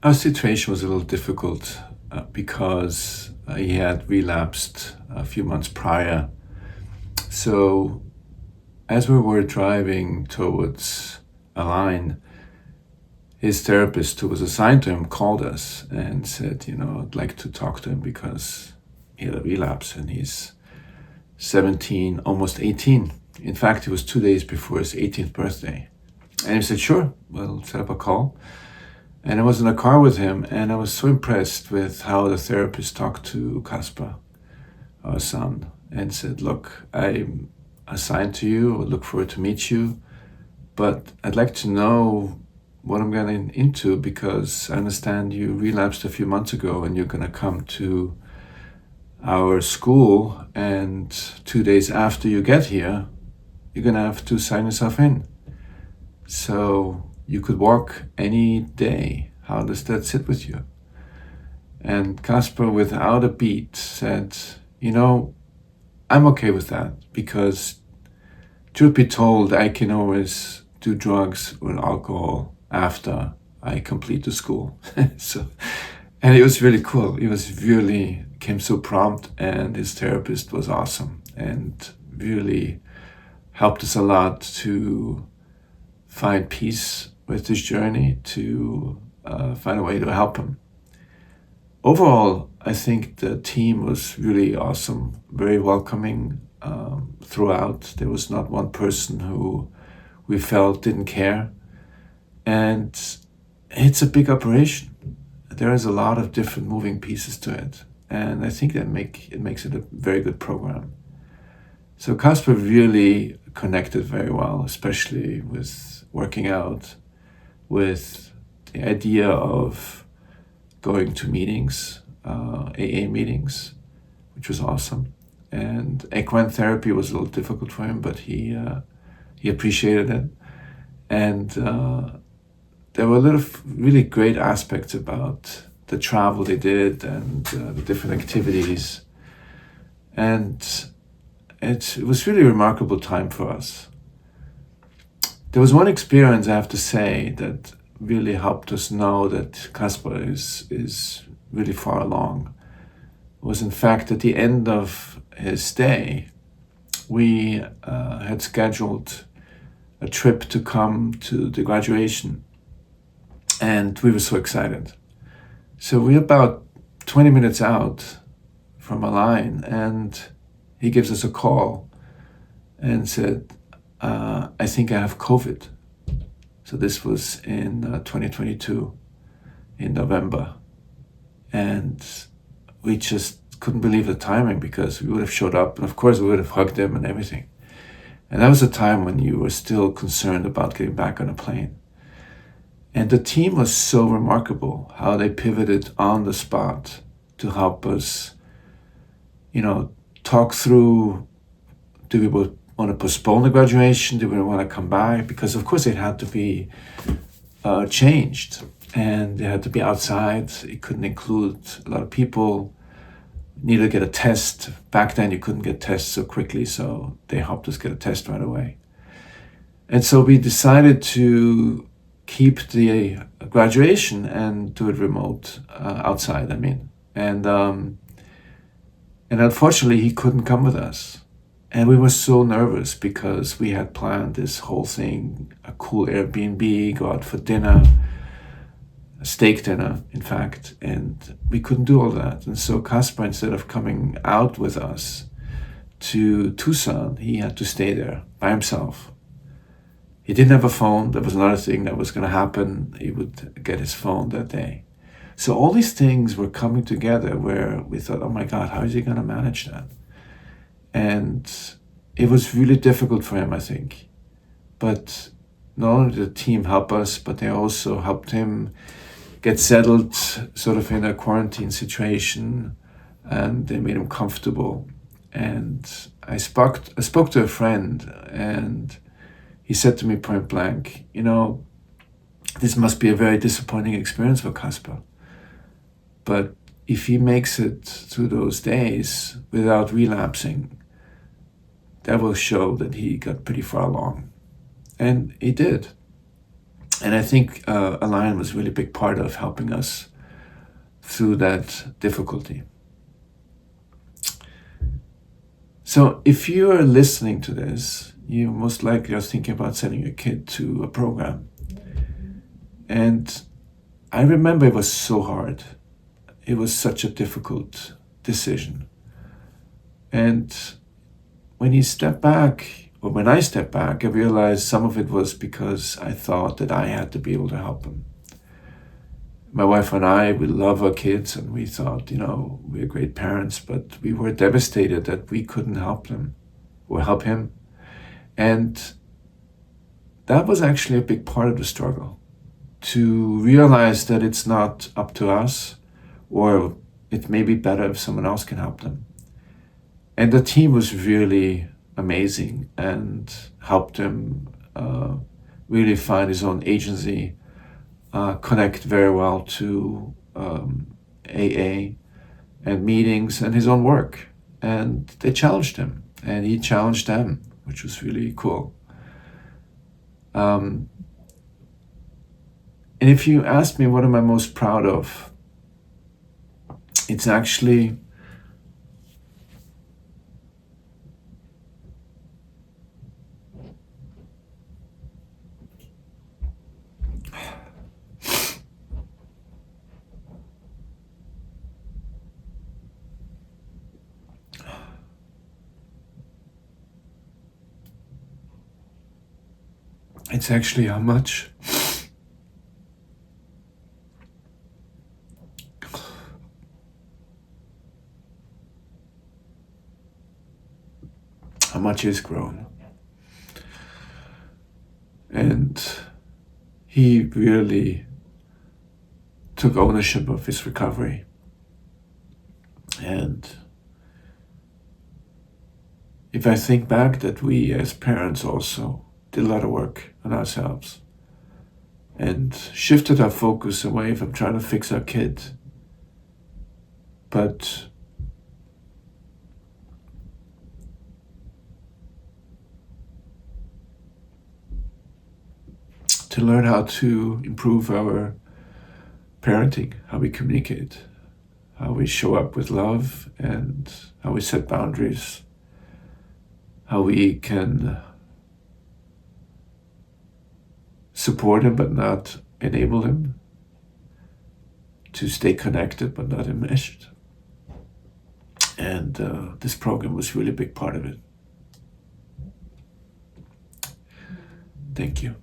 Our situation was a little difficult because he had relapsed a few months prior. So as we were driving towards Align, his therapist who was assigned to him called us and said, I'd like to talk to him because he had a relapse and he's 17, almost 18. In fact, it was 2 days before his 18th birthday. And he said, sure, we'll set up a call. And I was in a car with him, and I was so impressed with how the therapist talked to Casper, our son, and said, look, I'm assigned to you, I look forward to meet you, but I'd like to know what I'm getting into because I understand you relapsed a few months ago and you're going to come to our school, and 2 days after you get here, you're going to have to sign yourself in. So you could walk any day. How does that sit with you? And Casper, without a beat, said, I'm okay with that because, truth be told, I can always do drugs or alcohol after I complete the school. And it was really cool. It was really came so prompt, and his therapist was awesome and really helped us a lot to find peace with this journey, to find a way to help him. Overall, I think the team was really awesome, very welcoming throughout. There was not one person who we felt didn't care. And it's a big operation. There is a lot of different moving pieces to it. And I think that makes it a very good program. So Casper really connected very well, especially with working out, with the idea of going to meetings, AA meetings, which was awesome. And equine therapy was a little difficult for him, but he appreciated it. And there were a lot of really great aspects about the travel they did and the different activities. And it was really a remarkable time for us. There was one experience, I have to say, that really helped us know that Casper is really far along. It was, in fact, at the end of his stay, we had scheduled a trip to come to the graduation, and we were so excited. So we're about 20 minutes out from Align, and he gives us a call and said, I think I have COVID. So this was in 2022, in November. And we just couldn't believe the timing because we would have showed up, and of course we would have hugged him and everything. And that was a time when you were still concerned about getting back on a plane. And the team was so remarkable how they pivoted on the spot to help us, talk through, do we want to postpone the graduation? Do we want to come back? Because of course it had to be changed, and it had to be outside. It couldn't include a lot of people. Needed to get a test. Back then you couldn't get tests so quickly, so they helped us get a test right away. And so we decided to keep the graduation and do it remote, outside, And unfortunately he couldn't come with us. And we were so nervous because we had planned this whole thing, a cool Airbnb, go out for dinner, a steak dinner, in fact, and we couldn't do all that. And so Casper, instead of coming out with us to Tucson, he had to stay there by himself. He didn't have a phone. That was another thing that was going to happen. He would get his phone that day. So all these things were coming together where we thought, oh my God, how is he going to manage that? And it was really difficult for him, I think. But not only did the team help us, but they also helped him get settled sort of in a quarantine situation, and they made him comfortable. And I spoke to a friend, and he said to me point blank, this must be a very disappointing experience for Casper. But if he makes it through those days without relapsing, that will show that he got pretty far along. And he did. And I think Align was really a big part of helping us through that difficulty. So if you are listening to this, you most likely are thinking about sending your kid to a program. And I remember it was so hard. It was such a difficult decision. And when you step back, or when I step back, I realized some of it was because I thought that I had to be able to help him. My wife and I, we love our kids, and we thought, we're great parents, but we were devastated that we couldn't help them or help him. And that was actually a big part of the struggle, to realize that it's not up to us, or it may be better if someone else can help them. And the team was really amazing and helped him really find his own agency, connect very well to AA and meetings and his own work. And they challenged him, and he challenged them, which was really cool. And if you ask me what am I most proud of, it's actually how much he's grown. And he really took ownership of his recovery. And if I think back that we as parents also did a lot of work on ourselves and shifted our focus away from trying to fix our kid, but to learn how to improve our parenting, how we communicate, how we show up with love, and how we set boundaries, how we can support him but not enable him, to stay connected but not enmeshed. And this program was really a big part of it. Thank you.